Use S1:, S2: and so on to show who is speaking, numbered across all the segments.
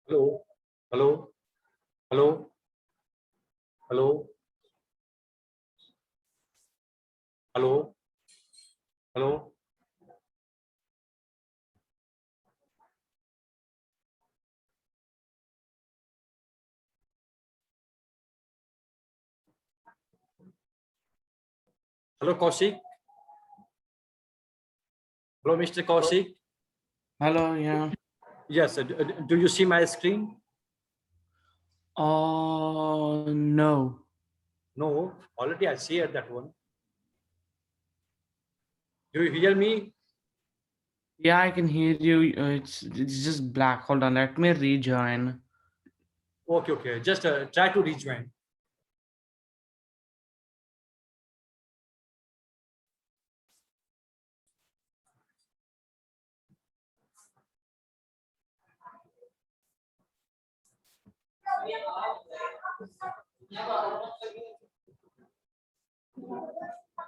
S1: Hello, hello, hello, hello, hello, hello. Hello, Kaushik. Hello, Mr. Kaushik.
S2: Hello, yeah.
S1: Yes, do you see my screen?
S2: No.
S1: No, already I shared that one. Do you hear me?
S2: Yeah, I can hear you. It's just black. Hold on, let me rejoin.
S1: Okay, okay. Just try to rejoin.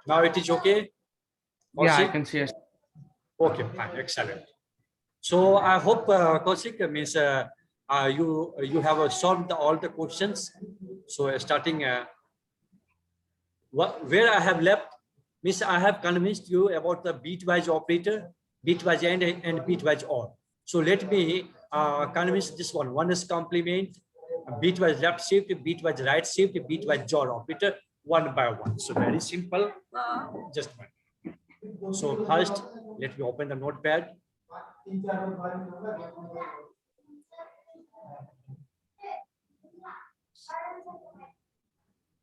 S1: Now it is okay.
S2: Yeah, I
S1: Kaushik?
S2: can see us.
S1: Okay, fine, excellent. So I hope Kaushik means you have solved all the questions. So starting where I have left means I have convinced you about the bitwise operator, bitwise and bitwise OR. So let me convince this one. One is complement, bitwise left shift, bitwise right shift, bitwise JOR operator, one by one. So very simple. Just one. So first, let me open the notepad.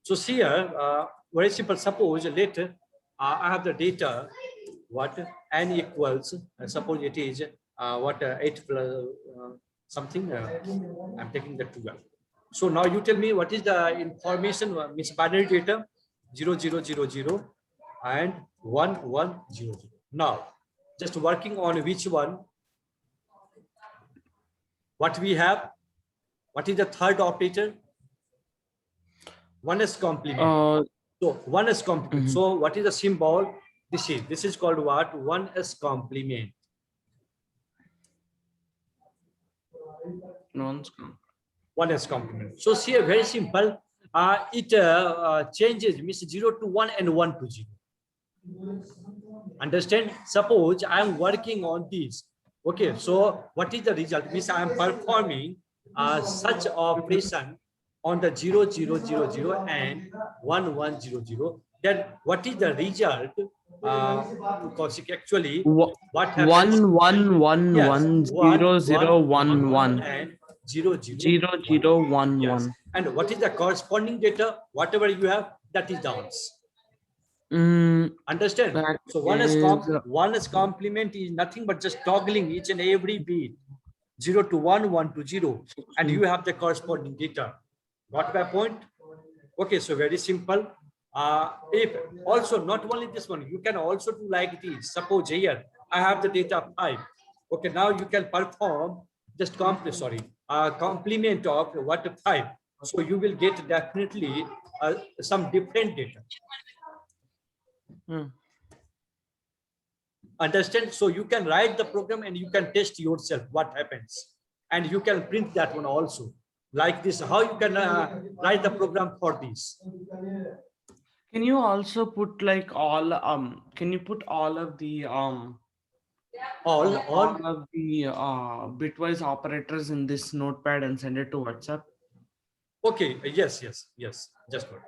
S1: So see here, very simple. Suppose later I have the data, what n equals, suppose it is what 8 plus something, I'm taking the 12. So now you tell me what is the information, means binary data 0000 and 1100. Now, just working on which one, what we have, what is the third operator? One is complement. So one is complement. So what is the symbol? This is called what? One is complement. One is complement. So see, very simple. It changes, means 0 to 1 and 1 to 0. Understand? Suppose I am working on this. Okay, so what is the result? Means I am performing such operation on the 0000 and 1100. Then what is the result? Because actually, what happens?
S2: 1
S1: Yes,
S2: 0 0 1 1
S1: and 0
S2: 0 0 1
S1: Yes,
S2: 1.
S1: and what is the corresponding data? Whatever you have, that is the answer. Understand?
S2: That
S1: So one is complement is nothing but just toggling each and every bit, 0 to 1, 1 to 0, and you have the corresponding data. Got my point? Okay, so very simple. If also not only this one, you can also do like this. Suppose here I have the data 5. Okay, now you can perform just complement of what 5. So you will get definitely some different data. Understand? So you can write the program and you can test yourself what happens, and you can print that one also like this. How you can write the program for this?
S2: Can you also put like all can you put all of the
S1: all
S2: of the bitwise operators in this notepad and send it to WhatsApp?
S1: Okay, yes, just one.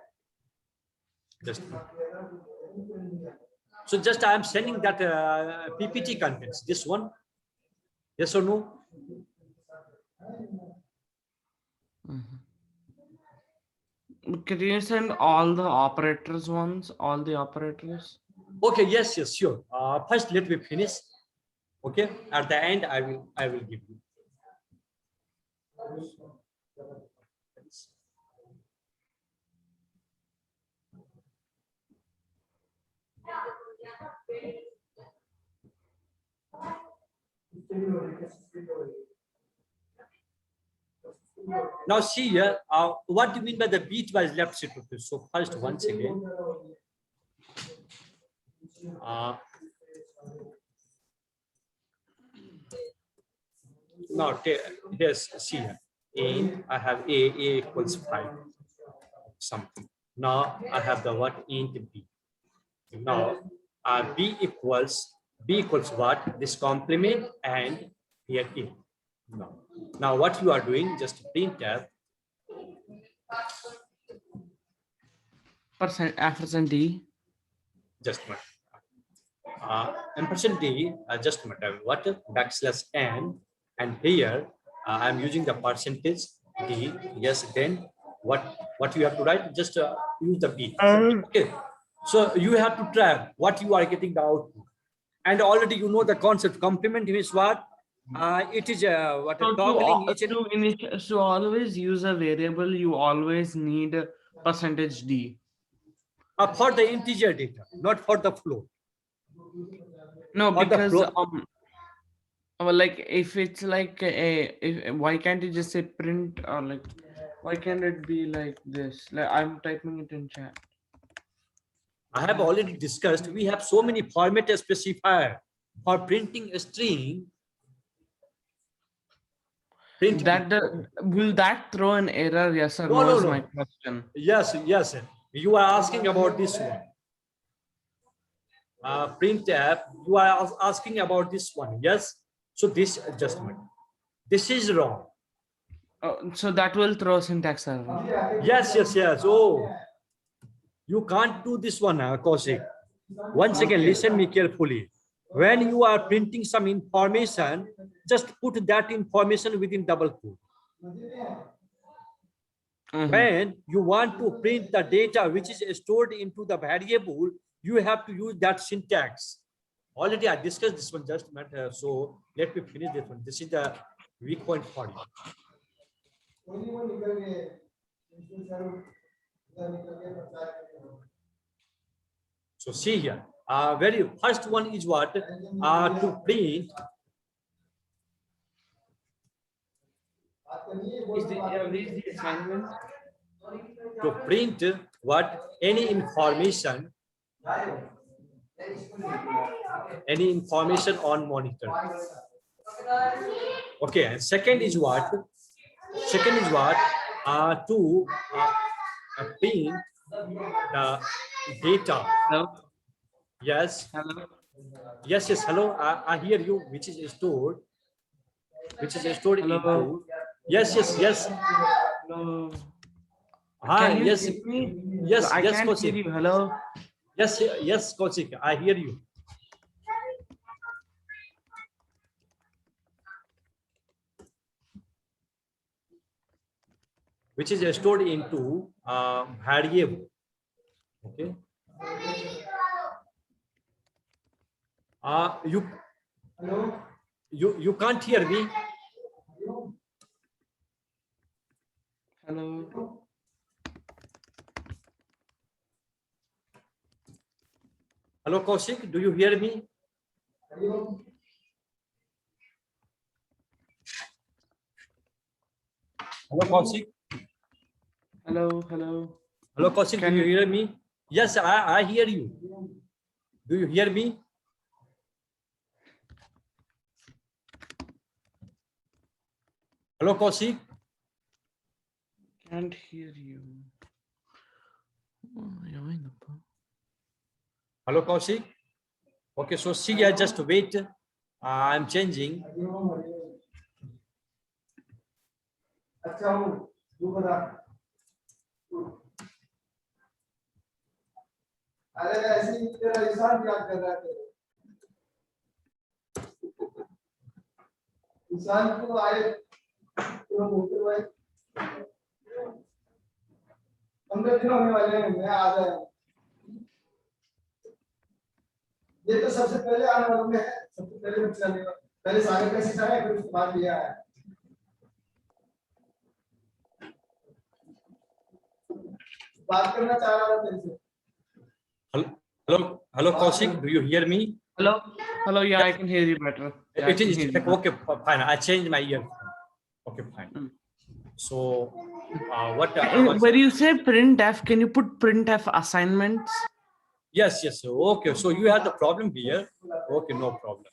S1: So just I am sending that PPT contents, this one. Yes or no?
S2: Can you send all the operators ones, all the operators?
S1: Okay, yes, sure. First let me finish. Okay, at the end I will give you. Now see here, what do you mean by the bitwise left shift? So first, once again, now here's see here. Int I have a equals 5 something. Now I have the what int b. Now b equals what? This complement and here a. Now what you are doing, just printf
S2: %d.
S1: just a ampersand d just a minute. What backslash n, and here I'm using the percentage d. Yes, then what you have to write, just use the b. Okay, so you have to track what you are getting the output, and already you know the concept. Complement is what it is what
S2: So,
S1: toggling each and
S2: so always use a variable, you always need a %d.
S1: for the integer data, not for the float.
S2: No,
S1: For the
S2: because
S1: float.
S2: well, like if it's like why can't you just say print, or like why can't it be like this? Like I'm typing it in chat.
S1: I have already discussed, we have so many format specifier for printing a string. Print
S2: Will that throw an error? Yes or no, is my question.
S1: Yes, you are asking about this one. Printf, you are asking about this one. Yes, so this adjustment, this is wrong.
S2: So that will throw syntax error.
S1: Yes. Oh, you can't do this one, Kaushik. Once again, listen me carefully. When you are printing some information, just put that information within double quote. When you want to print the data which is stored into the variable, you have to use that syntax. Already I discussed this one just a minute, so let me finish this one. This is the weak point for you. So see here, very first one is what to print.
S2: Is the assignment?
S1: To print what? Any information on monitor. Okay, and second is what to print the data.
S2: Hello?
S1: Yes.
S2: Hello?
S1: Yes, hello, I hear you, which is stored
S2: Hello?
S1: into. Yes.
S2: Hello?
S1: Hi,
S2: Can you
S1: yes,
S2: hear me?
S1: yes,
S2: I
S1: yes,
S2: can't hear
S1: Kaushik.
S2: you. Hello?
S1: Yes, Kaushik, I hear you. Which is stored into variable. Okay. You can't hear me.
S2: Hello?
S1: Hello, Kaushik, do you hear me? Hello, Kaushik.
S2: Hello?
S1: Hello, Kaushik, do you hear me? Yes, I hear you. Do you hear me? Hello, Kaushik.
S2: Can't hear you.
S1: Hello, Kaushik. Okay, so see, I just wait. I'm changing.
S3: ये तो सबसे पहले आने वालों में है, सबसे पहले चलने वाला, पहले सारे का सिखाया फिर उसके बाद लिया है। बात करना चाह रहा हूँ तेरे से।
S1: Hello, Kaushik, do you hear me?
S2: Hello, yeah, I can hear you better. Yeah,
S1: It is okay, fine. I changed my ear. Okay, fine. So,
S2: When you say printf, can you put printf assignments?
S1: Yes. Okay, so you have the problem here. Okay, no problem.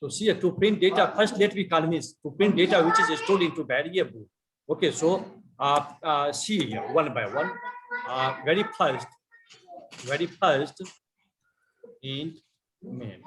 S1: So see here, to print data, first let me convince to print data which is stored into variable. Okay, so see here one by one. Very first int main.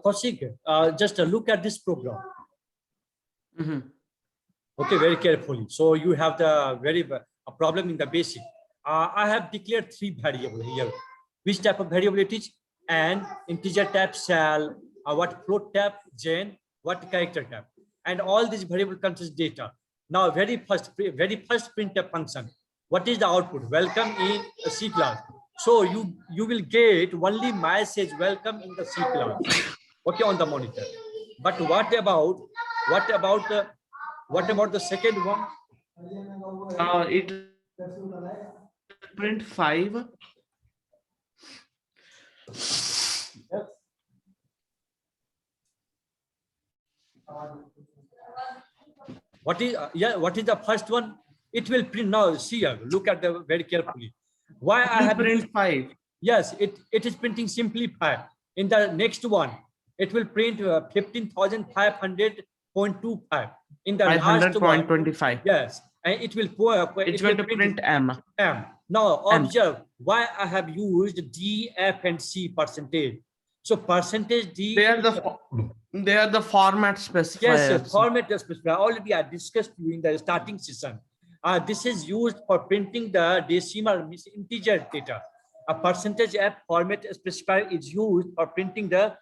S1: Kaushik, just look at this program. Okay, very carefully. So you have the a problem in the basic. I have declared 3 variables here. Which type of variable it is? And integer type shall, what float type, gen, what character type, and all these variable contains data. Now, very first printf function. What is the output? Welcome in C class. So you will get only message welcome in the C class. Okay, on the monitor. But what about the second one?
S2: It print 5.
S1: What is what is the first one? It will print now. See here, look at the very carefully. Why I have
S2: print 5?
S1: Yes, it is printing simply 5. In the next one, it will print 15,500.25. In the last one,
S2: 500.25.
S1: yes, and it will
S2: It's going to print M.
S1: M. Now observe why I have used D, F, and C percentage. So percentage D.
S2: They are the format specifiers.
S1: Yes, format specifier. Already I discussed you in the starting session. This is used for printing the decimal integer data. A percentage F format specifier is used for printing the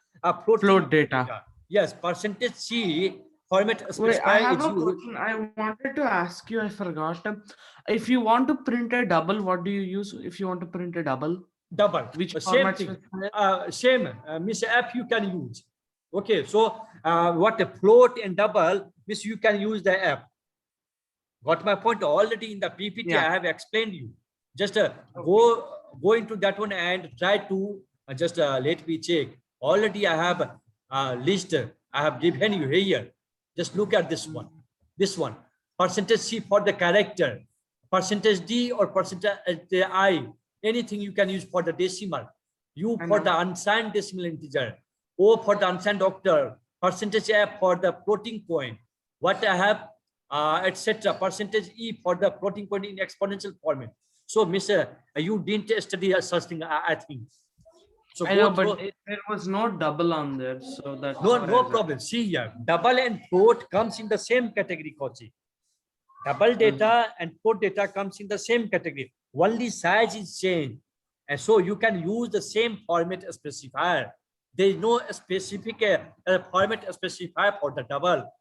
S1: float
S2: data.
S1: Yes, percentage C format specifier.
S2: Wait, I have
S1: is
S2: a
S1: used.
S2: question. I wanted to ask you. I forgot. If you want to print a double, what do you use? If you want to print a double, which
S1: same
S2: format
S1: thing.
S2: specifier?
S1: Same. Miss F you can use. Okay, so what a float and double, miss you can use the F. Got my point? Already in the PPT,
S2: Yeah.
S1: I have explained you. Just go into that one and try to just let me check. Already I have a list. I have given you here. Just look at this one. This one. Percentage C for the character. Percentage D or percentage I. Anything you can use for the decimal. U for the unsigned decimal integer. O for the unsigned octal. Percentage F for the floating point. What I have, etc. Percentage E for the floating point in exponential format. So, Mr. You didn't study such thing, I think. So
S2: I know, but there was no double on there, so that
S1: no problem. See here, double and float comes in the same category, Kochi. Double data and float data comes in the same category. Only size is changed, and so you can use the same format specifier. There is no specific format specifier for the double.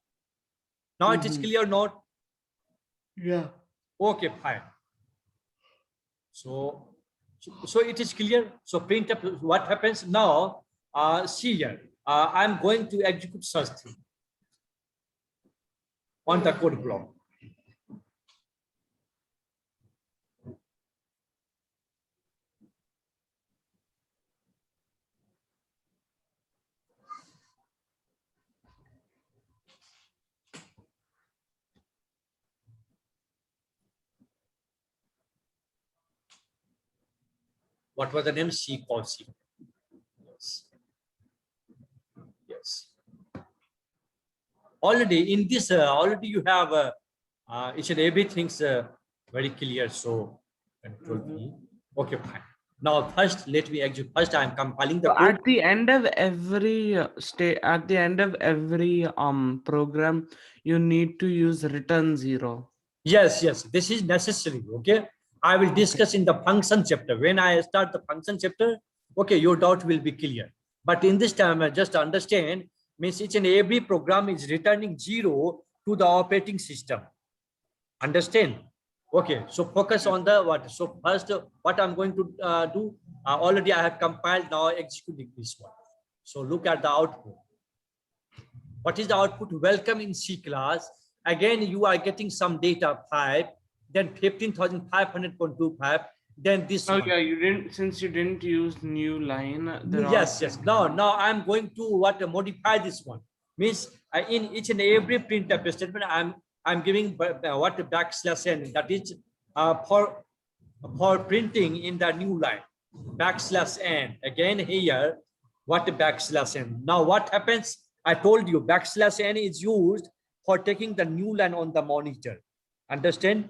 S1: Now it is clear, not?
S2: Yeah.
S1: Okay, fine. So it is clear. So printf, what happens now? See here. I'm going to execute such thing on the code block. What was the name? C Kaushik. Yes. Yes. Already in this, already you have each and everything's very clear. So control V. Okay, fine. Now first, let me execute. First, I am compiling the
S2: So
S1: code.
S2: at the end of every at the end of every program, you need to use return 0.
S1: Yes, yes, this is necessary. Okay, I will discuss in the function chapter. When I start the function chapter, okay, your doubt will be clear. But in this time, I just understand means each and every program is returning 0 to the operating system. Understand? Okay, so focus on the what. So first, what I'm going to do, already I have compiled, now executing this one. So look at the output. What is the output? Welcome in C class. Again, you are getting some data 5, then 15,500.25, then this
S2: Oh
S1: one.
S2: yeah, you didn't, since you didn't use new line.
S1: Yes, yes. Now I'm going to modify this one. Means in each and every printf statement, I'm giving what \n, that is for printing in the new line. \n. Again here, what \n. Now what happens? I told you \n is used for taking the new line on the monitor. Understand?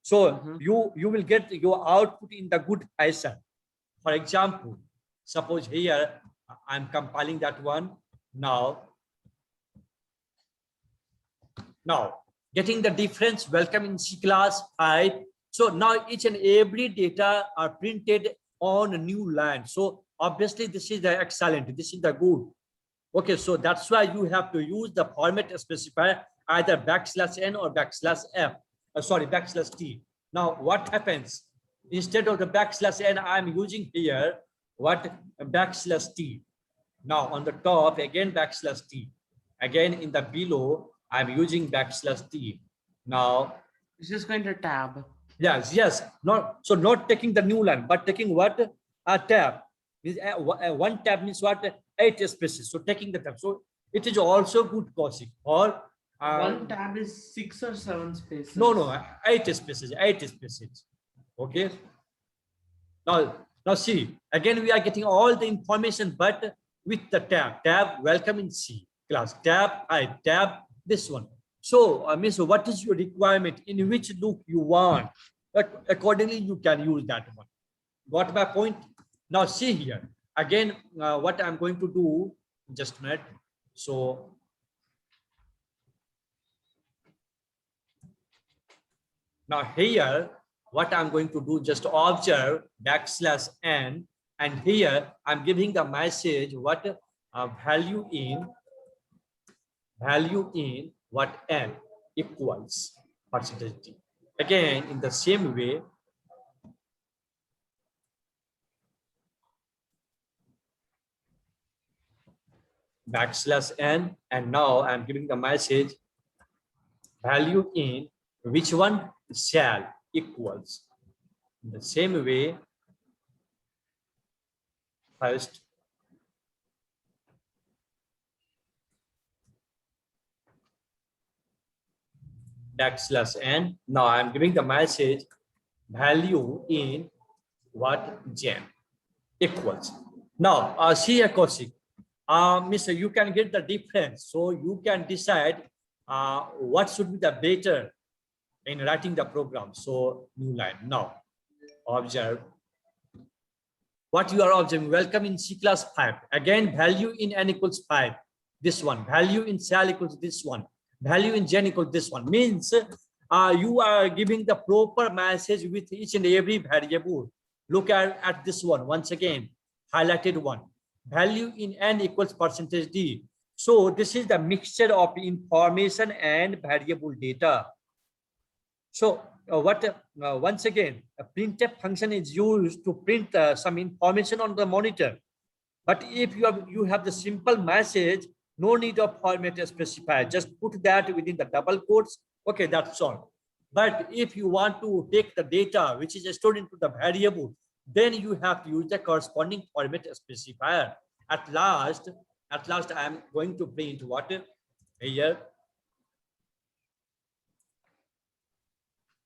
S1: So you will get your output in the good fashion. For example, suppose here I'm compiling that one. Now getting the difference, welcome in C class 5. So now each and every data are printed on a new line. So obviously this is the excellent, this is the good. Okay, so that's why you have to use the format specifier, either \n or \f. \t. Now what happens? Instead of the \n, I'm using here what \t. Now on the top again \t. Again in the below I'm using \t. Now
S2: It's just going to tab.
S1: yes, yes. Not taking the new line, but taking what? A tab. One tab means what? 8 spaces. So taking the tab. So it is also good Kaushik. Or
S2: One tab is 6 or 7 spaces.
S1: no, 8 spaces. 8 spaces. Okay. Now see, again we are getting all the information, but with the tab. Tab welcome in C class. Tab tab this one. So means what is your requirement, in which loop you want? Accordingly you can use that one. Got my point? Now see here again what I'm going to do, just a minute. So now here what I'm going to do, just observe \n, and here I'm giving the message what value in what n equals %d. Again in the same way, \n, and now I'm giving the message value in which one shall equals. In the same way, first \n. Now I'm giving the message value in what gem equals. Now see here Kaushik, Mr. You can get the difference, so you can decide what should be the better in writing the program. So new line. Now observe what you are observing. Welcome in C class 5. Again value in n equals 5. This one. Value in shall equals this one. Value in gen equals this one. Means you are giving the proper message with each and every variable. Look at this one once again, highlighted one. Value in n equals %d. So this is the mixture of information and variable data. So once again, a printf function is used to print some information on the monitor. But if you have the simple message, no need of format specifier, just put that within the double quotes. Okay, that's all. But if you want to take the data which is stored into the variable, then you have to use the corresponding format specifier. At last I am going to print what here,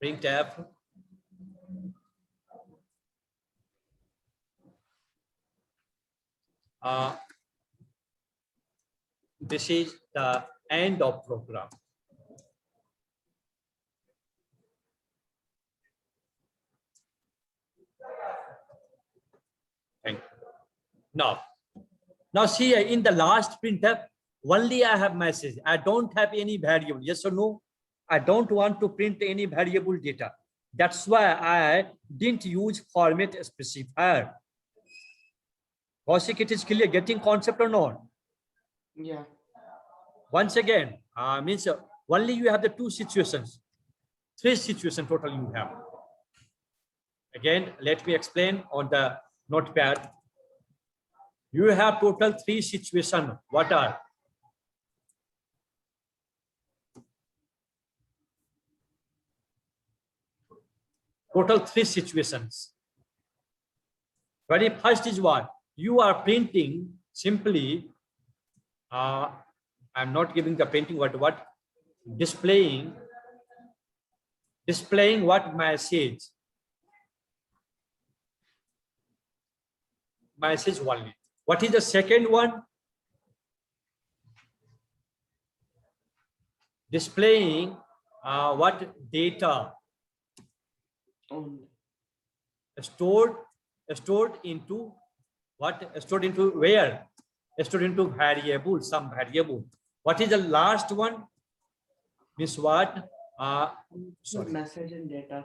S1: printf this is the end of program. Thank you. Now see in the last printf, only I have message. I don't have any variable. Yes or no? I don't want to print any variable data. That's why I didn't use format specifier. Kaushik, it is clear, getting concept or not?
S2: Yeah.
S1: Once again, means only you have the two situations, three situations total you have. Again, let me explain on the notepad. You have total three situations. What are? Total three situations. Very first is what? You are printing simply, I'm not giving the printing what? Displaying what message? Message only. What is the second one? Displaying what data?
S2: Only.
S1: Stored into what? Stored into where? Stored into variable, some variable. What is the last one? Means what? Sorry.
S2: Message and data.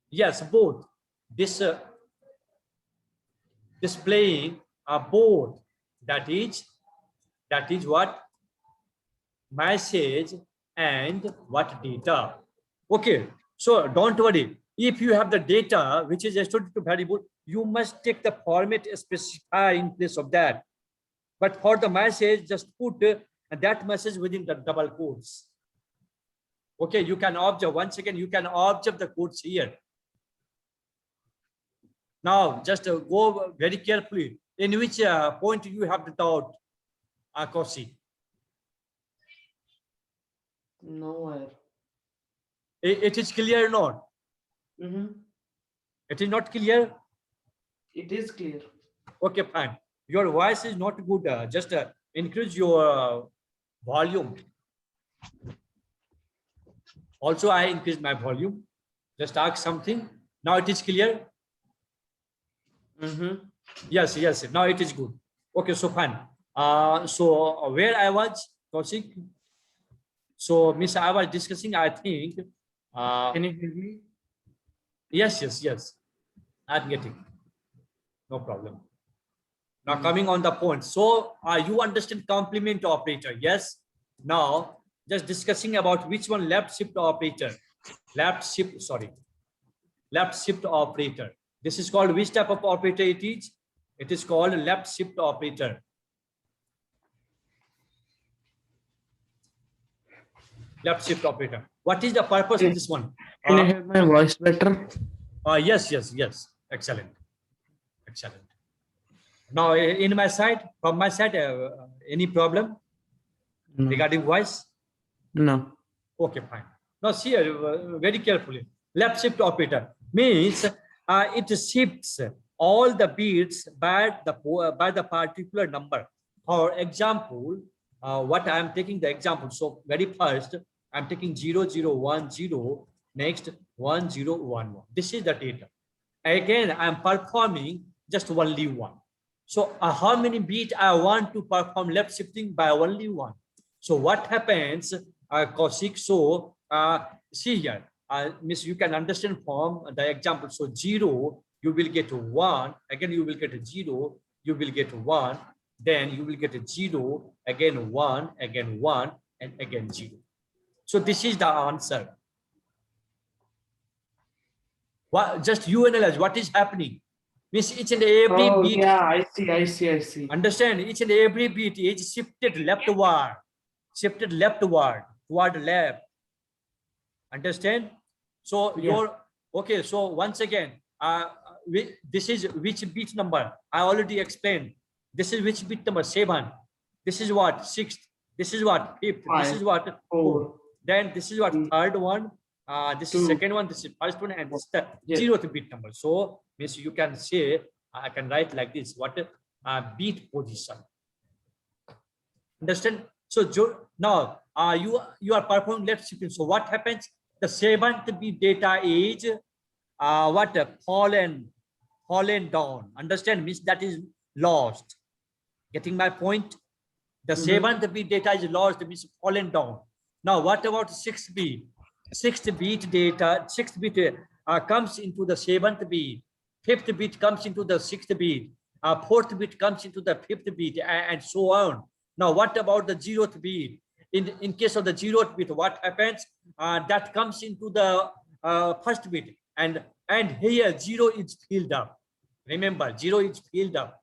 S1: Yes, both. This displaying both. That is what? Message and what data. Okay, so don't worry. If you have the data which is stored to variable, you must take the format specifier in place of that. But for the message, just put that message within the double quotes. Okay, you can observe once again. You can observe the quotes here. Now, just go very carefully. In which point you have the doubt, Kaushik?
S2: Nowhere.
S1: It is clear or not? It is not clear?
S2: It is clear.
S1: Okay, fine. Your voice is not good. Just increase your volume. Also, I increase my volume. Just ask something. Now it is clear? Yes. Now it is good. Okay, so fine. So where I was, Kaushik? So, Miss, I was discussing, I think.
S2: Can you hear me?
S1: Yes. I'm getting. No problem. Now coming on the point. So you understand complement operator? Yes. Now just discussing about which one left shift operator. Left shift operator. This is called which type of operator it is? It is called left shift operator. Left shift operator. What is the purpose of this one?
S2: Can you hear my voice better?
S1: Yes. Excellent. Now, in my side, from my side, any problem regarding voice?
S2: No.
S1: Okay, fine. Now, see very carefully. Left shift operator means it shifts all the bits by the particular number. For example, what I am taking the example. So, very first, I'm taking 0010, next 1011. This is the data. Again, I'm performing just only one. So how many bits I want to perform left shifting by only one? So what happens, Kaushik? So see here, Miss, you can understand from the example. So 0, you will get 1. Again, you will get a 0. You will get 1. Then you will get a 0. Again 1. Again 1. And again 0. So this is the answer. What? Just you analyze what is happening. Means each and every beat.
S2: Yeah, I see.
S1: Understand? Each and every beat is shifted leftward toward left. Understand? So okay. So once again, this is which beat number? I already explained. This is which beat number? 7. This is what? 6th. This is what? 5th. This is what? 4. Then this is what? 3rd one. This is 2nd one, this is 1st one, and this is the 0th bit number. So means you can say, I can write like this. What bit position. Understand? So now you are performing left shifting. So what happens? The 7th bit data is fallen down. Understand? Means that is lost. Getting my point? The 7th bit data is lost, means fallen down. Now what about 6th bit? 6th bit data, 6th bit comes into the 7th bit, 5th bit comes into the 6th bit, 4th bit comes into the 5th bit, and so on. Now what about the 0th bit? In case of the 0th bit, what happens? That comes into the 1st bit, and here 0 is filled up. Remember, 0 is filled up.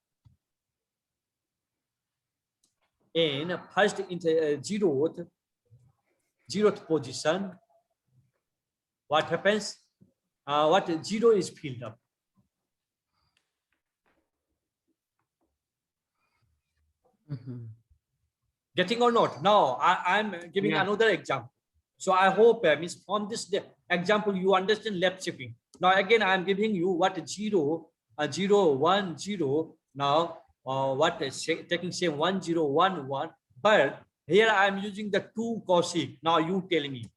S1: In first into 0th position, what happens? What 0 is filled up. Getting or not? Now I'm giving another example. So I hope means from this example you understand left shifting. Now again I'm giving you what 0, 0, 1, 0. Now what is taking say 1, 0, 1, 1. But here I'm using the 2 Kaushik. Now you tell me.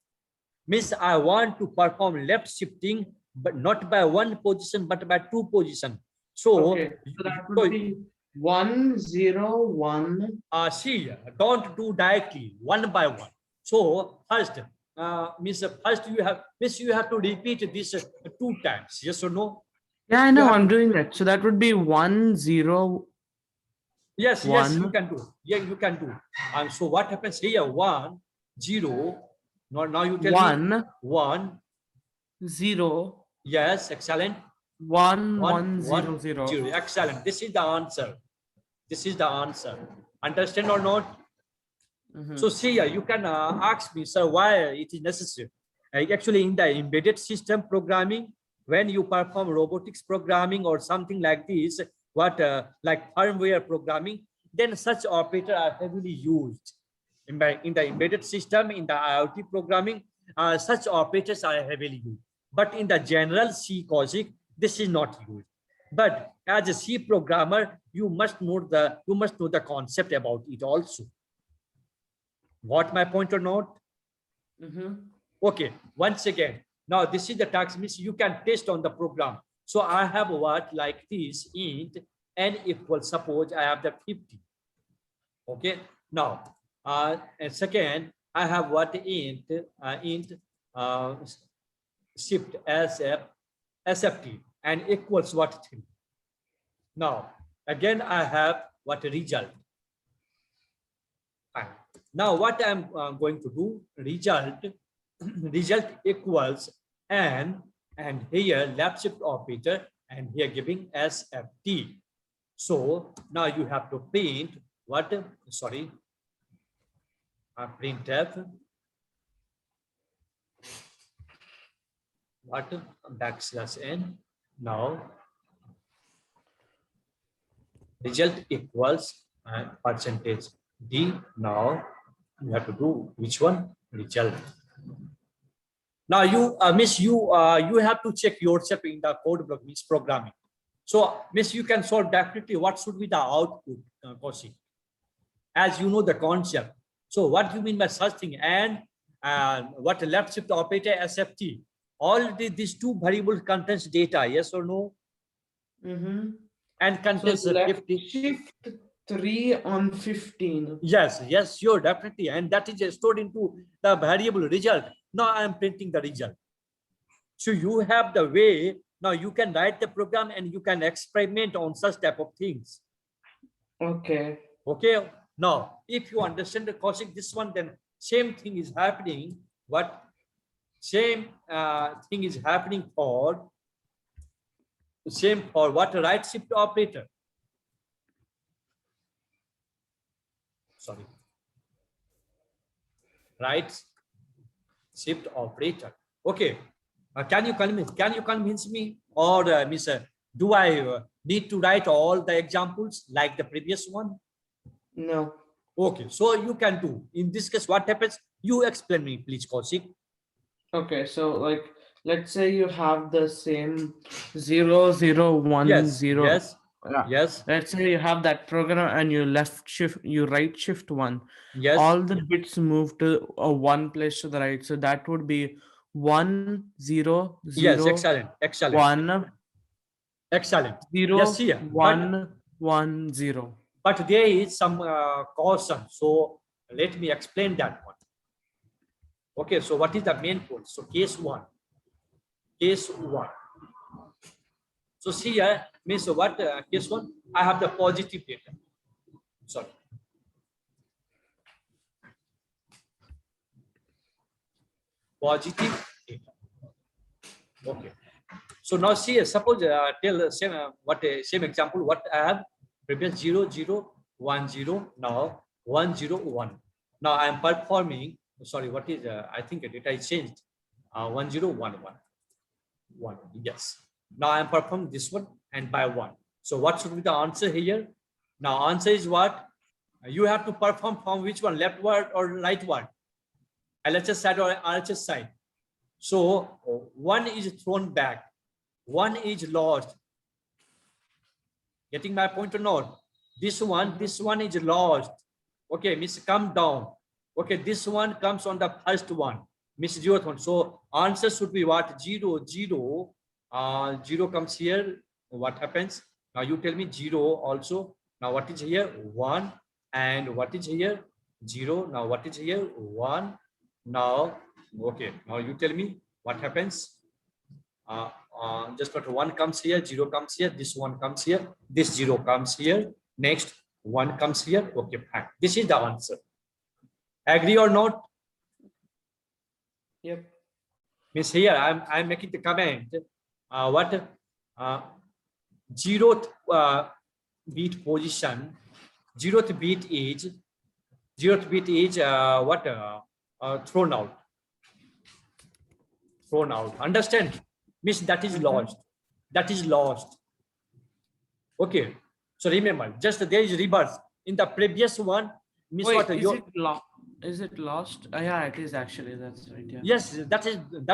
S1: Means I want to perform left shifting, but not by 1 position, but by 2 position. So,
S2: okay, so that would be 1, 0, 1.
S1: See, don't do directly 1 by 1. So first, means you have to repeat this 2 times. Yes or no?
S2: Yeah, I know. I'm doing that. So that would be 1, 0.
S1: Yes,
S2: 1.
S1: yes, you can do. Yeah, you can do. And so what happens here? 1, 0. Now you tell
S2: 1,
S1: me 1,
S2: 0.
S1: Yes, excellent.
S2: 1, 1, 0, 0.
S1: 0. Excellent. This is the answer. This is the answer. Understand or not? So see, you can ask me, sir, why it is necessary. Actually, in the embedded system programming, when you perform robotics programming or something like this, what like firmware programming, then such operators are heavily used. In the embedded system, in the IoT programming, such operators are heavily used. But in the general C Kaushik, this is not used. But as a C programmer, you must know the concept about it also. Got my point or not? Okay, once again, now this is the task, means you can test on the program. So I have what like this int n equals, suppose I have the 50. Okay, now and second I have what int shift sft and equals what 3. Now again I have what result. Fine. Now what I'm going to do, result equals and here left shift operator and here giving sft. So now you have to print what, sorry, printf what \n. Now result equals percentage d. Now you have to do which one? Result. Now you you have to check yourself in the code block, means programming. So miss, you can solve definitely what should be the output, Kaushik, as you know the concept. So what do you mean by such thing? And what left shift operator sft, all these 2 variables contains data, yes or no? And contains
S2: so left
S1: 50.
S2: shift 3 on 15.
S1: Yes, yes, sure, definitely. And that is stored into the variable result. Now I am printing the result. So you have the way, now you can write the program and you can experiment on such type of things.
S2: Okay.
S1: Okay. Now, if you understand the Kaushik, this one, then same thing is happening. What same thing is happening for what right shift operator? Sorry. Right shift operator. Okay. Can you convince me, or Miss, do I need to write all the examples like the previous one?
S2: No.
S1: Okay, so you can do. In this case, what happens? You explain me, please, Kaushik.
S2: Okay, so like let's say you have the same 0, 0, 1,
S1: Yes,
S2: 0.
S1: yes.
S2: Yeah.
S1: Yes,
S2: Let's say you have that program and you right shift one.
S1: yes,
S2: All the bits move to one place to the right. So that would be 1 0
S1: yes,
S2: 0
S1: excellent, excellent,
S2: 1
S1: excellent.
S2: 0
S1: Yes, here,
S2: 1 1 0.
S1: but there is some caution. So let me explain that one. Okay, so what is the main point? So case one. So see here means what case one? I have the positive data. Sorry. Positive data. Okay. So now see, suppose tell same same example. What I have previous 0 0 1 0 now 1 0 1. Now I am performing. Sorry, what is I think the data is changed. 1 0 1 1 1. Yes. Now I am performing this one and by 1. So what should be the answer here? Now answer is what? You have to perform from which one, left word or right word? LHS side or RHS side. So one is thrown back, one is lost. Getting my point or not? This one is lost. Okay, miss, come down. Okay, this one comes on the first one, miss, 0th one. So answer should be what? 0 0. 0 comes here. What happens? Now you tell me 0 also. Now what is here? 1. And what is here? 0. Now what is here? 1. Now, okay. Now you tell me what happens. Just what 1 comes here, 0 comes here, this 1 comes here, this 0 comes here, next 1 comes here. Okay, fine. This is the answer. Agree or not?
S2: Yep.
S1: Means here I'm making the comment. What 0th bit position, 0th bit is what thrown out. Thrown out. Understand? Means that is lost. That is lost. Okay. So remember, just there is reverse. In the previous one, means
S2: Wait,
S1: what?
S2: is it lost? Yeah, it is actually. That's right. Yeah.
S1: Yes, that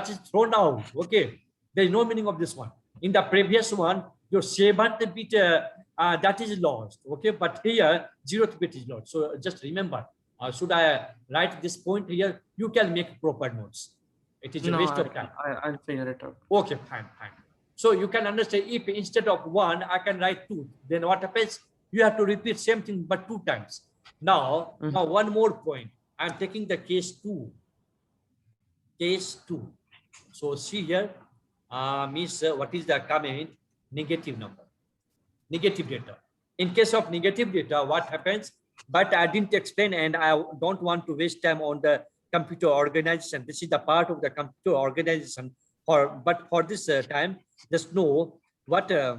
S1: is thrown out. Okay. There is no meaning of this one. In the previous one, your 7th bit that is lost. Okay, but here 0th bit is lost. So just remember, should I write this point here? You can make proper notes. It is a waste of time.
S2: I'll figure it out.
S1: Okay, fine. So you can understand, if instead of 1, I can write 2, then what happens? You have to repeat same thing but 2 times. Now, now one more point. I'm taking the case 2. Case 2. So see here, means what is the comment? Negative number. Negative data. In case of negative data, what happens? But I didn't explain and I don't want to waste time on the computer organization. This is the part of the computer organization. But for this time, just know what I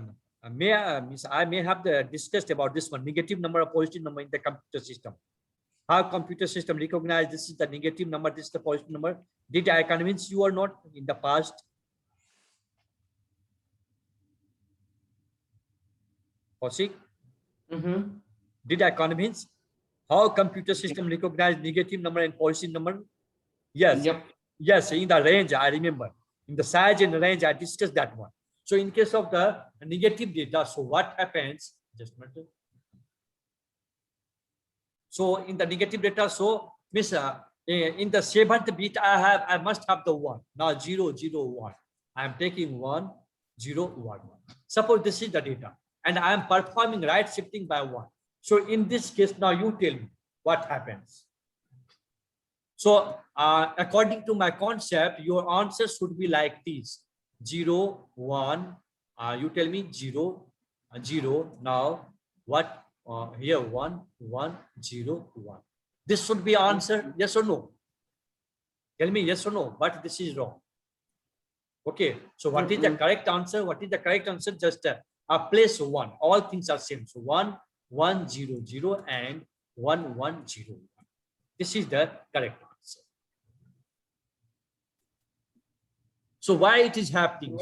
S1: may have discussed about this one, negative number or positive number in the computer system. How computer system recognize this is the negative number, this is the positive number. Did I convince you or not in the past? Kaushik? Did I convince how computer system recognize negative number and positive number? Yes.
S2: Yep.
S1: Yes, in the range, I remember. In the size and range, I discussed that one. So in case of the negative data, so what happens? Just a minute. So in the negative data, so miss in the 7th bit, I must have the 1. Now 0 0 1. I am taking 1 0 1 1. Suppose this is the data, and I am performing right shifting by 1. So in this case, now you tell me what happens. So according to my concept, your answer should be like this: 0 1. You tell me 0 0. Now what? Here 1 1 0 1. This should be answer, yes or no? Tell me yes or no. But this is wrong. Okay. So what is the correct answer? What is the correct answer? Just place 1. All things are same. So 1 1 0 0 and 1 1 0 1. This is the correct answer. So why it is happening?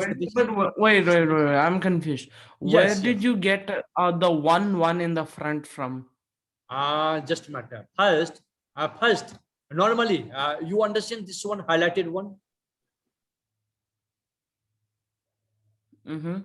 S2: Wait, I'm confused. Where did you get the 1 1 in the front from?
S1: Just a matter. First, normally you understand this one, highlighted one.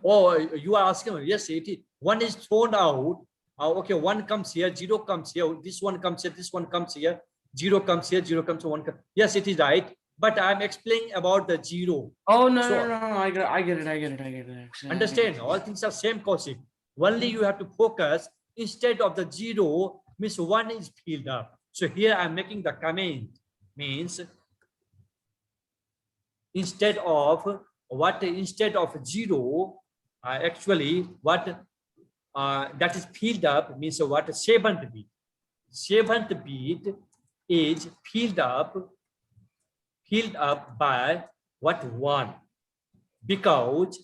S1: Oh, you are asking? Yes, it is. one is thrown out. Okay, 1 comes here, 0 comes here, this one comes here, this one comes here, 0 comes here, 0 comes here, 1 comes. Yes, it is right. But I'm explaining about the 0.
S2: Oh no,
S1: So-
S2: no, I get it. Actually,
S1: Understand? All things are same Kaushik. Only you have to focus instead of the 0 means 1 is filled up. So here I'm making the comment means instead of 0, actually what that is filled up means what? 7th bit. 7th bit is filled up by what? 1, because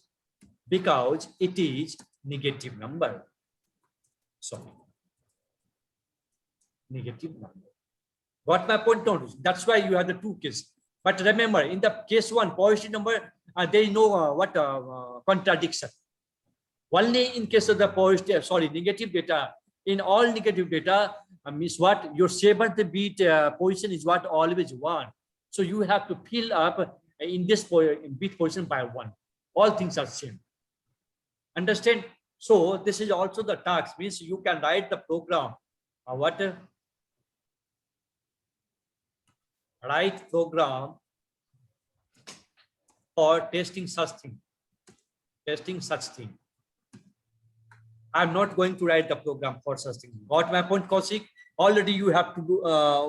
S1: it is negative number. Sorry, negative number. Got my point? No, that's why you have the 2 cases. But remember, in the case 1, positive number, there is no contradiction. Only in case of the positive, negative data. In all negative data, means what? Your 7th bit position is what? Always 1. So you have to fill up in this bit position by 1. All things are same. Understand? So this is also the task, means you can write the program. Write program for testing such thing. I'm not going to write the program for such thing. Got my point, Kaushik? Already you have to do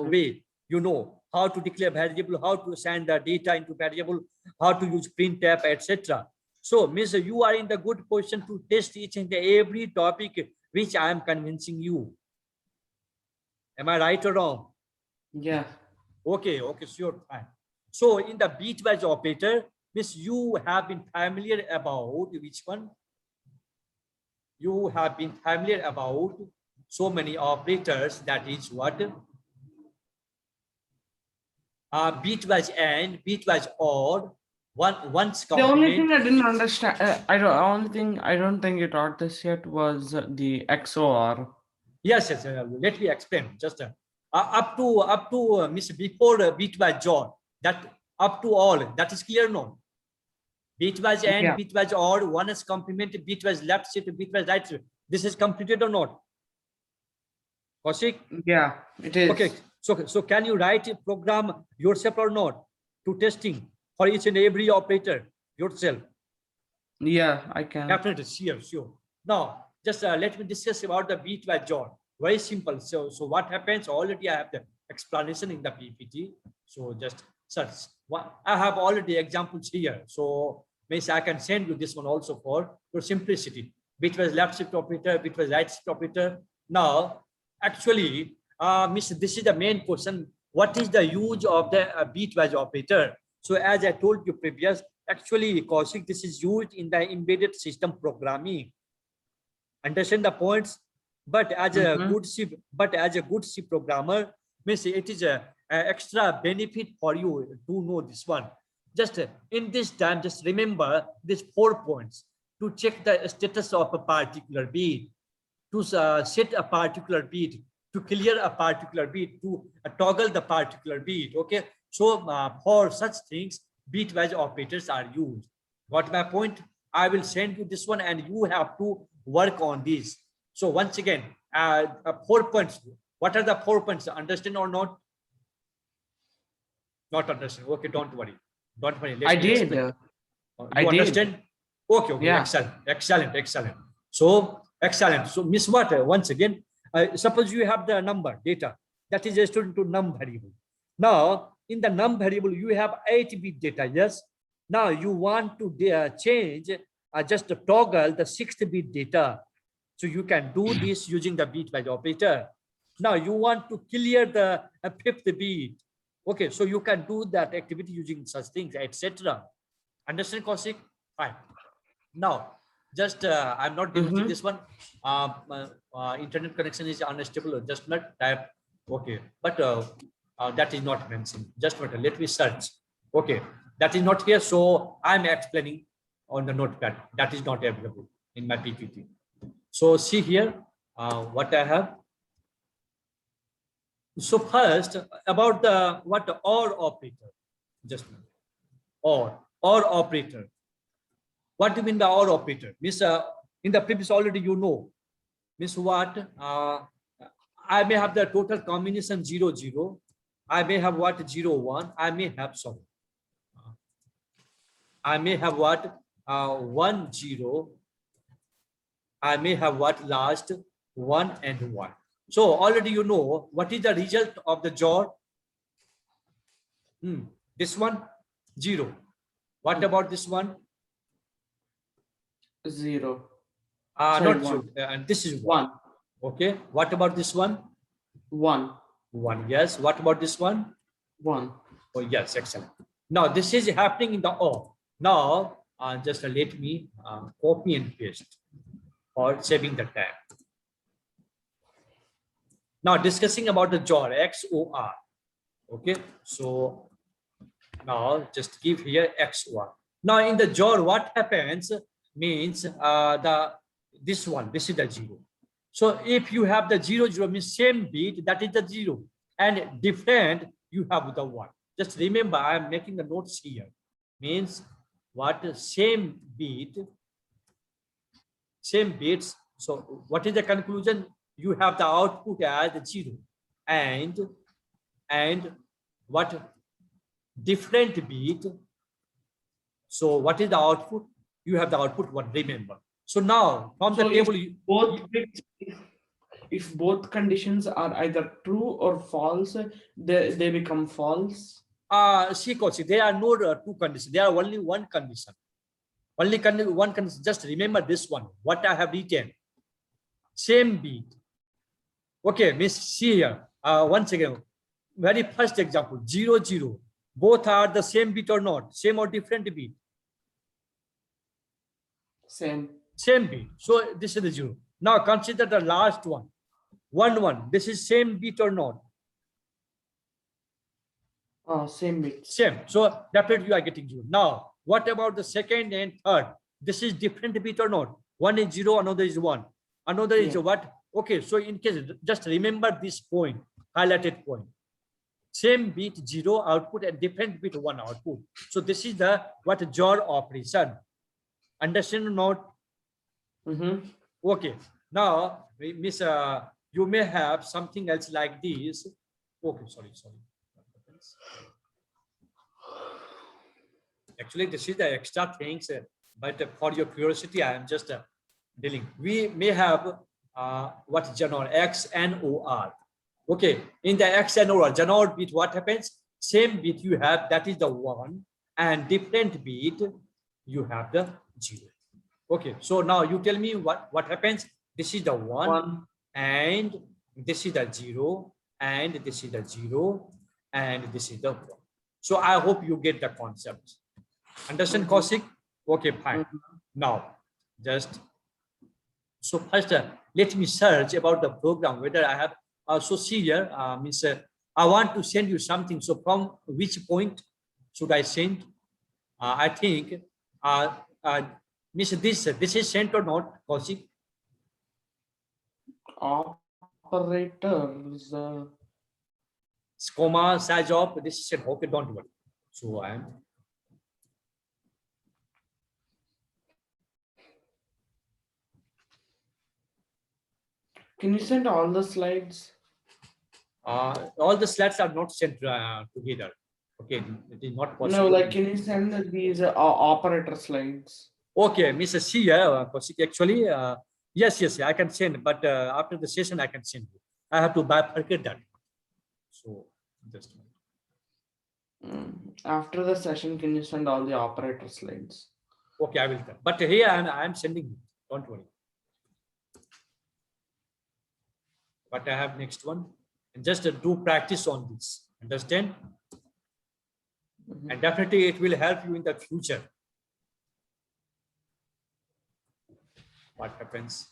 S1: way. You know how to declare variable, how to send the data into variable, how to use printf, etc. So, means you are in the good position to test each and every topic which I am convincing you. Am I right or wrong?
S2: Yeah.
S1: Okay, sure, fine. So in the bitwise operator, means you have been familiar about which one? You have been familiar about so many operators, that is what? Bitwise and bitwise OR, once
S2: The only thing
S1: complement.
S2: I didn't understand, I don't think you taught this yet was the XOR.
S1: Yes, let me explain. Just up to means before bitwise join, that up to all, that is clear, no? Bitwise and
S2: Yeah.
S1: bitwise OR, one is complement, bitwise left shift, bitwise right shift. This is completed or not? Kaushik?
S2: Yeah, it is.
S1: Okay, so can you write a program yourself or not to testing for each and every operator yourself?
S2: Yeah, I can.
S1: Definitely, sure. Now, just let me discuss about the bitwise join. Very simple. So what happens? Already I have the explanation in the PPT. So just search. I have already examples here. So maybe I can send you this one also for simplicity. Bitwise left shift operator, bitwise right shift operator. Now, actually, this is the main question. What is the use of the bitwise operator? So as I told you previous, actually, Kaushik, this is used in the embedded system programming. Understand the points? But as a good C programmer, means it is a extra benefit for you to know this one. Just in this time, just remember these 4 points to check the status of a particular bit, to set a particular bit, to clear a particular bit, to toggle the particular bit. Okay, so for such things, bitwise operators are used. Got my point? I will send you this one, and you have to work on this. So once again, 4 points. What are the 4 points? Understand or not? Not understand. Okay, don't worry. Let
S2: I
S1: me
S2: did.
S1: explain.
S2: I
S1: You
S2: did.
S1: understand? Okay,
S2: Yeah.
S1: excellent. So excellent. So miss what? Once again, suppose you have the number data that is stored into num variable. Now in the num variable you have 8-bit data. Yes. Now you want to change just to toggle the 6-bit data. So you can do this using the bitwise operator. Now you want to clear the 5th bit. Okay, so you can do that activity using such things, etc. Understand, Kaushik? Fine. Now, just I'm not demonstrating this one. Internet connection is unstable. Just not type. Okay, but that is not mentioned. Just wait. Let me search. Okay, that is not here. So I'm explaining on the notepad. That is not available in my PPT. So see here what I have. So first about the OR operator. Just OR operator. What do you mean by OR operator? Means In the previous already you know. Means what? I may have the total combination 0, 0. I may have what? 0, 1. I may have some. I may have what? 1, 0. I may have what? Last 1 and 1. So already you know what is the result of the JOR? This one 0. What about this one?
S2: 0.
S1: Not
S2: Sorry,
S1: 0. And this is 1.
S2: 1.
S1: Okay. What about this one?
S2: 1.
S1: 1. Yes. What about this one?
S2: 1.
S1: Oh, yes. Excellent. Now this is happening in the O. Now just let me copy and paste for saving the time. Now discussing about the JOR, XOR. Okay. So now just give here XOR. Now in the JOR, what happens means this is the 0. So if you have the 0, 0 means same bit, that is the 0, and different, you have the 1. Just remember, I am making the notes here. Means what? Same bit, same bits. So what is the conclusion? You have the output as 0, and what? Different bit. So what is the output? You have the output 1. Remember. So now from the
S2: So
S1: table,
S2: if both conditions are either true or false, they become false.
S1: See, there are no two conditions. There are only one condition. Only one condition. Just remember this one. What I have written. Same bit. Okay, Miss, see here. Once again, very first example. 0, 0. Both are the same bit or not? Same or different bit?
S2: Same.
S1: Same bit. So this is the 0. Now consider the last one. 1, 1. This is same bit or not?
S2: Same bit.
S1: Same. So definitely you are getting 0. Now, what about the second and third? This is different bit or not? One is 0, another is 1. Another is what? Okay, so in case, just remember this point, highlighted point. Same bit 0 output and different bit 1 output. So this is the what JOR operation. Understand or not? Okay. Now, Miss, you may have something else like this. Okay, sorry. Actually, this is the extra things, but for your curiosity, I am just dealing. We may have what JOR, XNOR. Okay, in the XNOR, JOR bit, what happens? Same bit you have, that is the 1, and different bit, you have the 0. Okay, so now you tell me what happens. This is the 1, and this is the 0, and this is the 0, and this is the 1. So I hope you get the concept. Understand, Kaushik? Okay, fine. Now, just so first, let me search about the program, whether I have. So see here, means I want to send you something. So from which point should I send? I think, means this is sent or not, Kaushik?
S2: Operators.
S1: Comma, size of, this is sent. Okay, don't worry. So I am.
S2: Can you send all the slides?
S1: All the slides are not sent together. Okay, it is not possible.
S2: No, like can you send these operator slides?
S1: Okay, Mr. C, actually, yes, I can send, but after the session, I can send you. I have to bifurcate that. So just a minute.
S2: After the session, can you send all the operator slides?
S1: Okay, I will tell. But here I am sending you. Don't worry. But I have next one. And just do practice on this. Understand? And definitely it will help you in the future. What happens?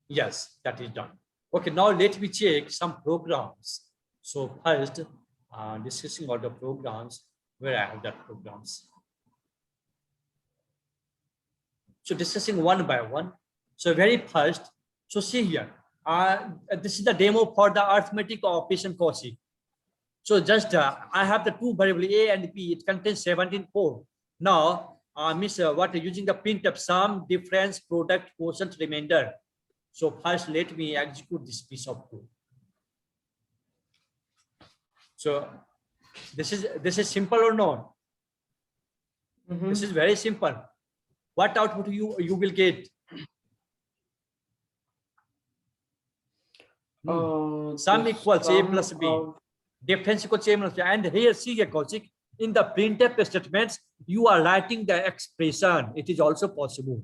S1: Yes, that is done. Okay, now let me check some programs. So first, discussing all the programs, where I have that programs. So discussing one by one. So very first, so see here, this is the demo for the arithmetic operation, Kaushik. So just I have the two variable A and B. It contains 17 4. Now, miss, what using the printf sum, difference, product, quotient, remainder. So first, let me execute this piece of code. So this is simple or not? This is very simple. What output you will get? Sum equals A plus B. Difference equals A minus B. And here, see here, Kaushik, in the printf statements, you are writing the expression. It is also possible.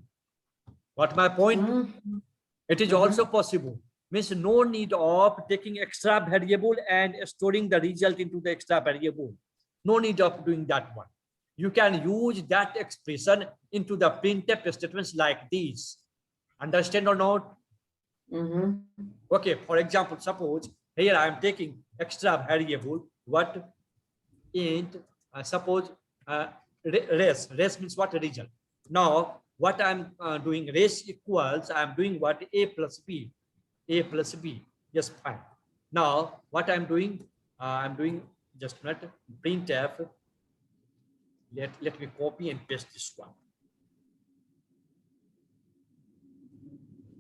S1: What my point? It is also possible. Means no need of taking extra variable and storing the result into the extra variable. No need of doing that one. You can use that expression into the printf statements like these. Understand or not? Okay, for example, suppose here I am taking extra variable, what int, suppose race. Race means what? Result. Now, what I'm doing, race equals, I'm doing what? A plus B. A plus B. Yes, fine. Now, what I'm doing just not printf. Let me copy and paste this one.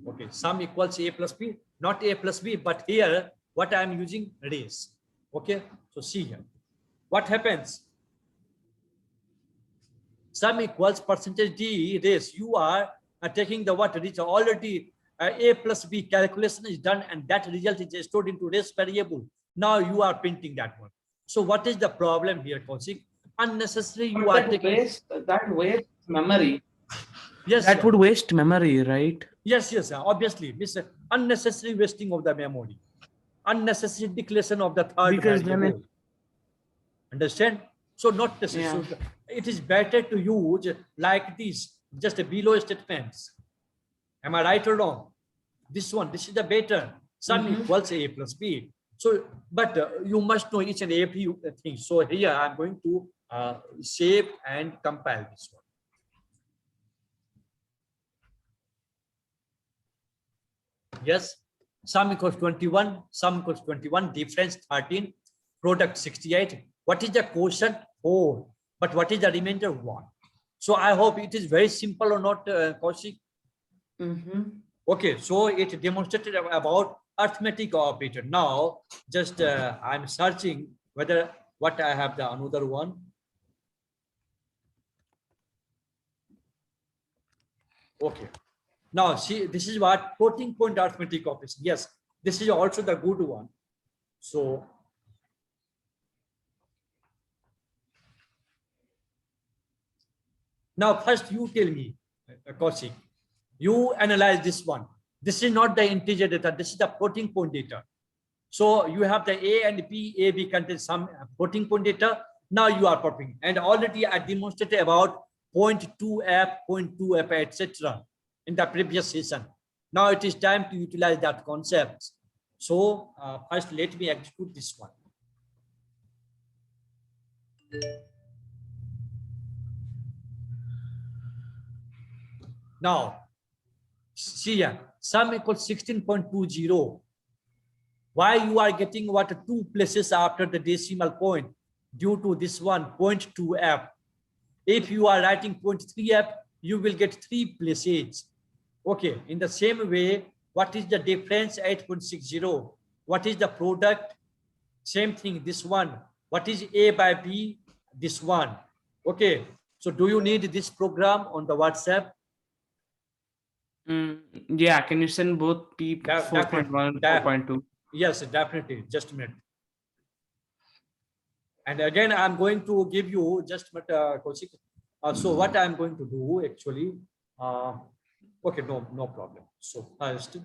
S1: Okay, sum equals A plus B, not A plus B, but here what I am using race. Okay, so see here. What happens? Sum equals percentage D race. You are taking the what result already. A plus B calculation is done and that result is stored into race variable. Now you are printing that one. So what is the problem here, Kaushik? Unnecessary you are taking.
S2: That waste memory.
S1: Yes,
S2: That
S1: sir.
S2: would waste memory, right?
S1: Yes, yes, sir. Obviously, this unnecessary wasting of the memory, unnecessary declaration of the third
S2: Because then
S1: variable. Understand? So not necessary.
S2: Yeah.
S1: So it is better to use like this, just below statements. Am I right or wrong? This one, this is the better. Sum equals A plus B. So, but you must know each and every thing. So here I'm going to save and compile this one. Yes, sum equals 21, sum equals 21, difference 13, product 68. What is the quotient? 4. But what is the remainder? 1. So I hope it is very simple or not, Kaushik? Okay, so it demonstrated about arithmetic operator. Now, just I'm searching whether what I have the another one. Okay. Now, see, this is what floating point arithmetic operation. Yes, this is also the good one. So, now first you tell me, Kaushik, you analyze this one. This is not the integer data. This is the floating point data. So you have the A and B. A, B contains some floating point data. Now you are popping. And already I demonstrated about 0.2f, 0.2f, etc. in the previous session. Now it is time to utilize that concept. So first let me execute this one. Now, see here, sum equals 16.20. Why you are getting what 2 places after the decimal point? Due to this one, 0.2f. If you are writing 0.3f, you will get 3 places. Okay, in the same way, what is the difference? 8.60. What is the product? Same thing, this one. What is A by B? This one. Okay, so do you need this program on the WhatsApp?
S2: Yeah, can you send both P 4.1 and 4.2?
S1: Yes, definitely. Just a minute. And again, I'm going to give you just Kaushik. So what I'm going to do actually, okay, no problem. So first,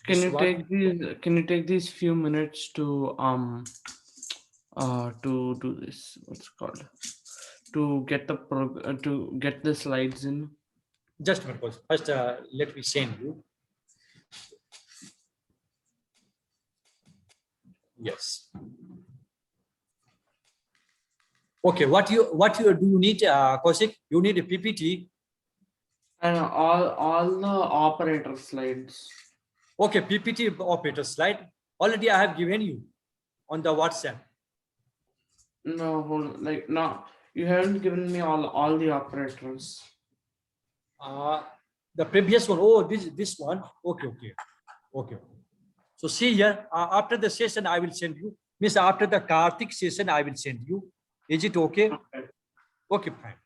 S2: can you take these few minutes to do this? What's it called? To get the slides in.
S1: Just a minute. First, let me send you. Yes. Okay. What do you need, Kaushik? You need a PPT.
S2: And all the operator slides.
S1: Okay, PPT operator slide. Already I have given you on the WhatsApp.
S2: No, like no, you haven't given me all the operators.
S1: The previous one. Oh, this one. Okay. So see here, after the session, I will send you. Miss, after the Karthik session, I will send you. Is it okay?
S2: Okay.
S1: Okay, fine.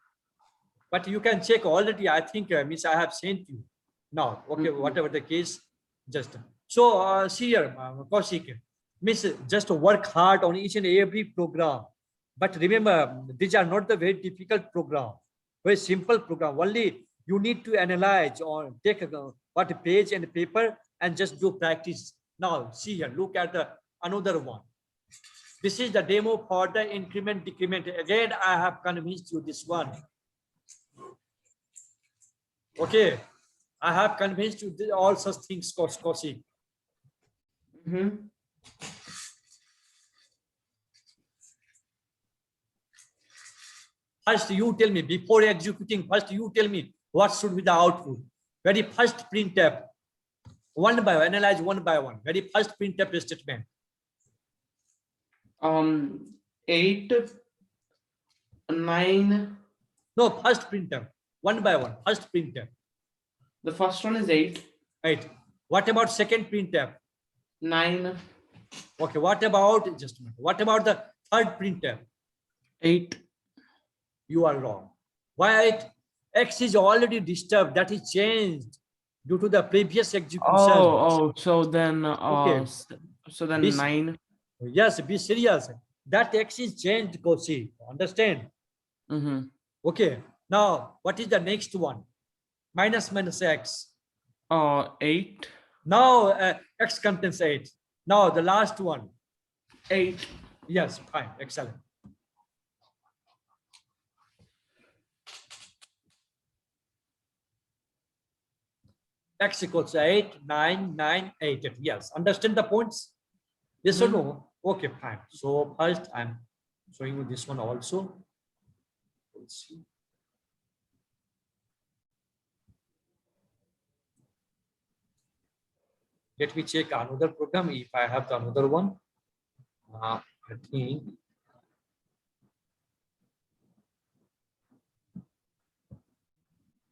S1: But you can check already. I think, Miss, I have sent you. Now, okay, whatever the case, just. So see here, Kaushik, Miss, just work hard on each and every program. But remember, these are not the very difficult program. Very simple program. Only you need to analyze or take what page and paper and just do practice. Now, see here, look at the another one. This is the demo for the increment decrement. Again, I have convinced you this one. Okay, I have convinced you all such things, Kaushik. First, you tell me, before executing, first you tell me what should be the output. Very first printf, one by one, analyze one by one. Very first printf statement.
S2: 8, 9.
S1: No, first printf, one by one, first printf.
S2: The first one is 8.
S1: Right. What about second printf?
S2: 9.
S1: Okay, what about, just a minute, what about the third printf?
S2: 8.
S1: You are wrong. Why? X is already disturbed, that is changed due to the previous execution.
S2: So then
S1: Okay.
S2: so then
S1: This-
S2: 9.
S1: Yes, be serious. That X is changed, Kaushik. Understand? Okay. Now, what is the next one? Minus X.
S2: 8.
S1: Now, X contains 8. Now, the last one.
S2: 8.
S1: Yes, fine. Excellent. X equals 8, 9, 9, 8. Yes. Understand the points? Yes or no? Okay, fine. So first I'm showing you this one also. Let's see. Let me check another program if I have the another one. I think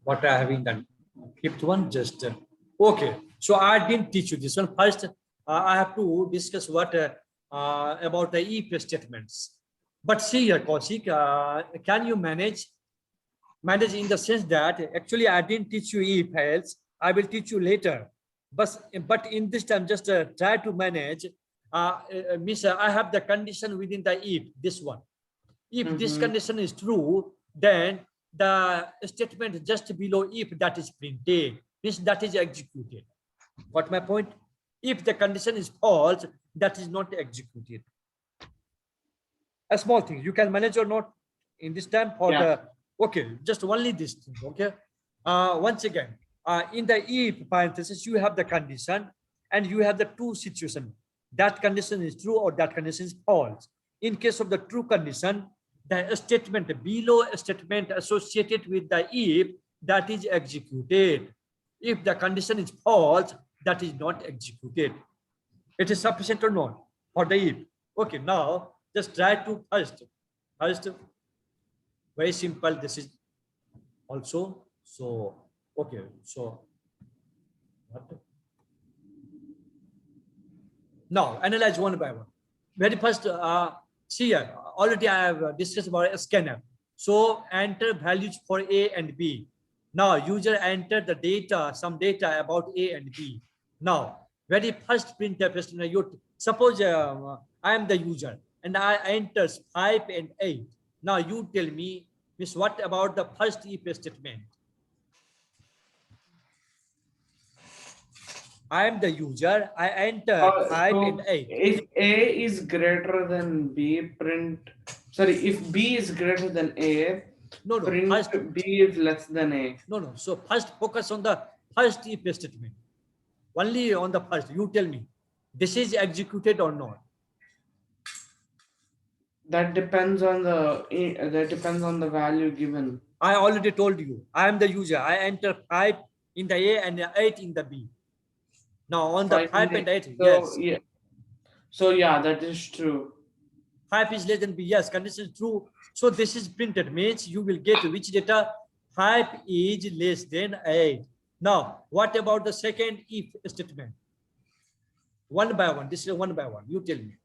S1: what I have in the fifth one, just okay. So I didn't teach you this one. First, I have to discuss what about the if statements. But see here, Kaushik, can you manage in the sense that actually I didn't teach you if else. I will teach you later. But in this time, just try to manage. Miss, I have the condition within the if, this one. If this condition is true, then the statement just below if that is printed, means that is executed. What my point? If the condition is false, that is not executed. A small thing, you can manage or not in this time for the, okay, just only this thing, okay? Once again, in the if parenthesis, you have the condition and you have the true situation. That condition is true or that condition is false. In case of the true condition, the statement below a statement associated with the if, that is executed. If the condition is false, that is not executed. It is sufficient or not for the if. Okay, now just try to first, very simple. This is also so okay. So what? Now analyze one by one. Very first, see here, already I have discussed about a scanner. So enter values for A and B. Now user enter the data, some data about A and B. Now, very first printf statement, you suppose I am the user and I enter 5 and 8. Now you tell me, Miss, what about the first if statement? I am the user. I enter 5 and 8.
S2: If A is greater than B, print. Sorry, if B is greater than A,
S1: no,
S2: print
S1: first,
S2: B is less than A.
S1: No. So first focus on the first if statement. Only on the first. You tell me, this is executed or not?
S2: That depends on the value given.
S1: I already told you. I am the user. I enter 5 in the A and 8 in the B. Now on the 5 and 8,
S2: So,
S1: yes.
S2: yeah. So yeah, that is true.
S1: 5 is less than b. Yes, condition is true. So this is printed, means you will get which data? 5 is less than 8. Now, what about the second if statement? One by one. This is one by one. You tell me.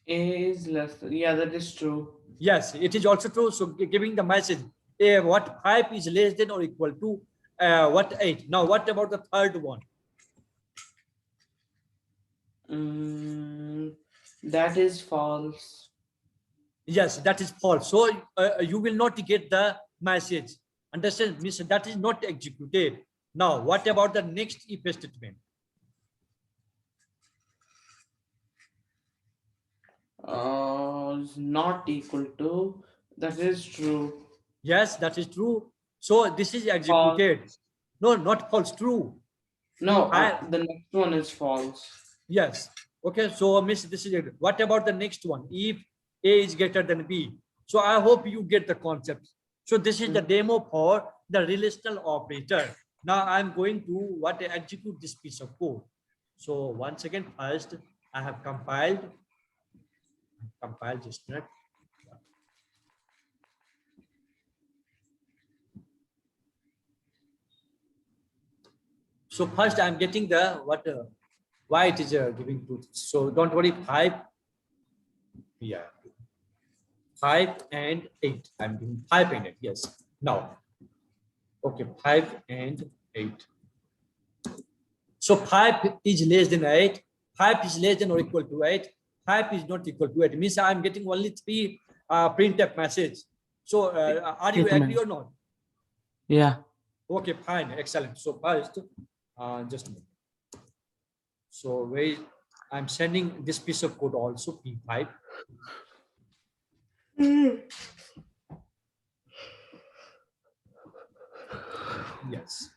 S2: A is less than, yeah, that is true.
S1: Yes, it is also true. So giving the message, what 5 is less than or equal to what 8. Now, what about the third one?
S2: That is false.
S1: Yes, that is false. So you will not get the message. Understand? Means that is not executed. Now, what about the next if statement?
S2: Is not equal to, that is true.
S1: Yes, that is true. So this is
S2: False.
S1: executed. No, not false, true.
S2: No,
S1: I,
S2: the next one is false.
S1: yes. Okay, so miss, this is it. What about the next one? If A is greater than B. So I hope you get the concept. So this is the demo for the relational operator. Now I'm going to what execute this piece of code. So once again, first I have compiled just a minute. So first I'm getting the what why it is giving truth. So don't worry, 5, yeah, 5 and 8. I'm giving 5 and 8. Yes. Now, okay, 5 and 8. So 5 is less than 8. 5 is less than or equal to 8. 5 is not equal to 8. It means I'm getting only 3 printf message. So are you agree or not?
S2: Yeah.
S1: Okay, fine, excellent. So first, just a minute. So wait, I'm sending this piece of code also P5. Yes.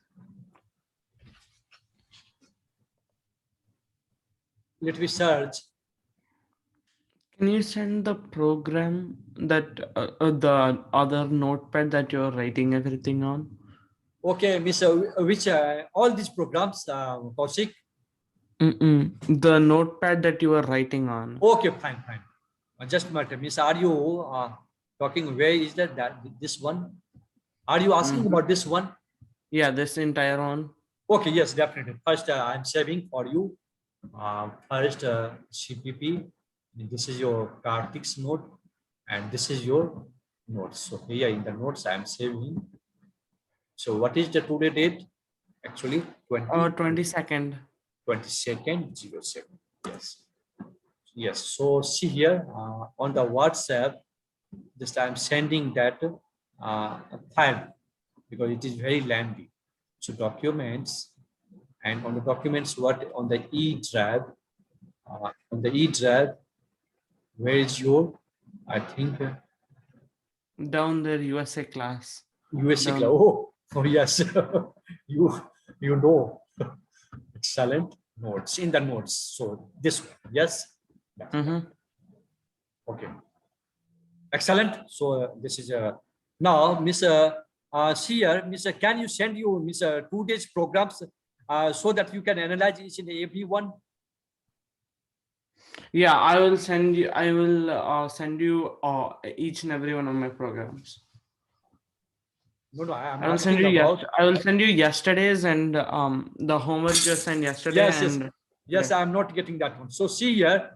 S1: Let me search.
S2: Can you send the program that the other notepad that you're writing everything on?
S1: Okay, Miss, which all these programs, Kaushik.
S2: The notepad that you are writing on.
S1: Okay, fine, fine. Just a matter, Miss, are you talking? Where is that this one? Are you asking about this one?
S2: Yeah, this entire one.
S1: Okay, yes, definitely. First, I'm saving for you. First, CPP. This is your Kartik's note, and this is your notes. So here in the notes, I'm saving. So what is the today date? Actually,
S2: 22nd.
S1: 22nd 07. Yes. Yes. So see here on the WhatsApp, just I'm sending that file because it is very lengthy. So documents, and on the documents, what on the E drive, where is your, I think
S2: Down there, USA class.
S1: USA
S2: Down.
S1: class. Oh yes, you know, excellent notes in the notes. So this one, yes. Okay, excellent. So this is now, Miss Seer, Miss, can you send you Miss 2 days programs so that you can analyze each and every one?
S2: Yeah, I will send you. I will send you each and every one of my programs.
S1: No, I'm
S2: I will send
S1: asking
S2: you.
S1: about.
S2: I will send you yesterday's and the homework you sent yesterday.
S1: Yes,
S2: and
S1: yes, I'm not getting that one. So see here,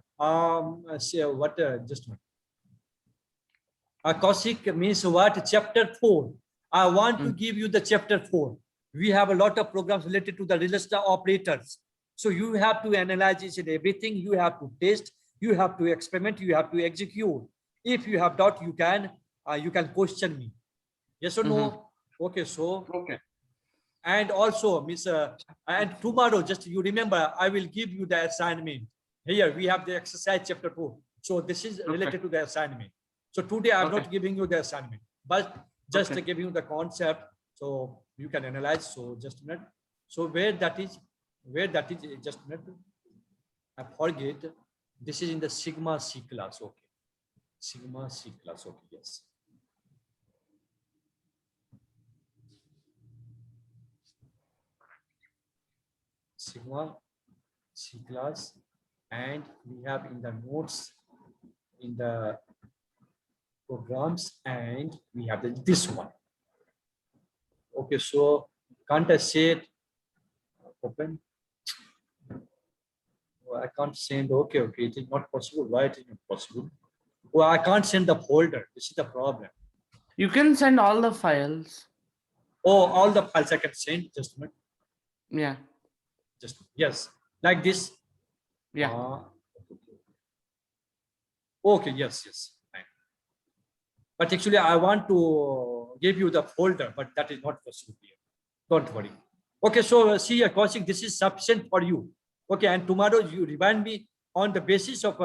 S1: see what just one. Kaushik means what? Chapter 4. I want to give you the chapter 4. We have a lot of programs related to the relational operators. So you have to analyze each and everything. You have to test. You have to experiment. You have to execute. If you have doubt, you can question me. Yes or no? Okay. So
S2: okay.
S1: and also, Miss, and tomorrow, just you remember, I will give you the assignment. Here we have the exercise chapter 2. So this is related to the assignment. So today I'm not giving you the assignment, but just giving you the concept so you can analyze. So just a minute. So where that is just a minute. I forget. This is in the Sigma C class. Okay. Sigma C class. Okay. Yes. Sigma, C class, and we have in the notes, in the programs, and we have this one. Okay, so can't I say it? Open. Oh, I can't send. Okay, it is not possible. Why it is not possible? Well, I can't send the folder. This is the problem.
S2: You can send all the files.
S1: Oh, all the files I can send. Just a minute.
S2: Yeah.
S1: Just yes, like this.
S2: Yeah.
S1: Okay. Yes. Fine. But actually, I want to give you the folder, but that is not possible here. Don't worry. Okay, so see, Kaushik, this is sufficient for you. Okay, and tomorrow you remind me on the basis of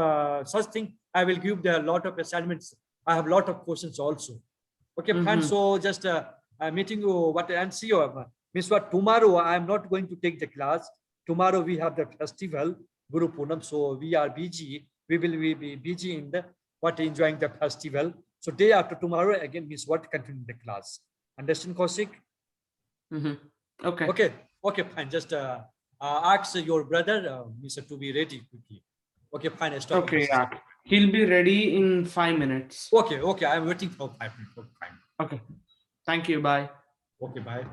S1: such thing. I will give the lot of assignments. I have lot of questions also. Okay, fine.
S2: Mhm.
S1: So just I'm meeting you. What and see you, Miss. What tomorrow? I am not going to take the class. Tomorrow we have the festival, Guru Punam. So we are busy. We will be busy in the enjoying the festival. So day after tomorrow again, Miss, what continue the class. Understand, Kaushik?
S2: Mhm. Okay.
S1: Okay, fine. Just ask your brother, Mr. to be ready quickly. Okay, fine. I stop.
S2: Okay. Yeah. He'll be ready in 5 minutes.
S1: Okay. I'm waiting for 5 minutes. Okay, fine.
S2: Okay. Thank you. Bye.
S1: Okay, bye.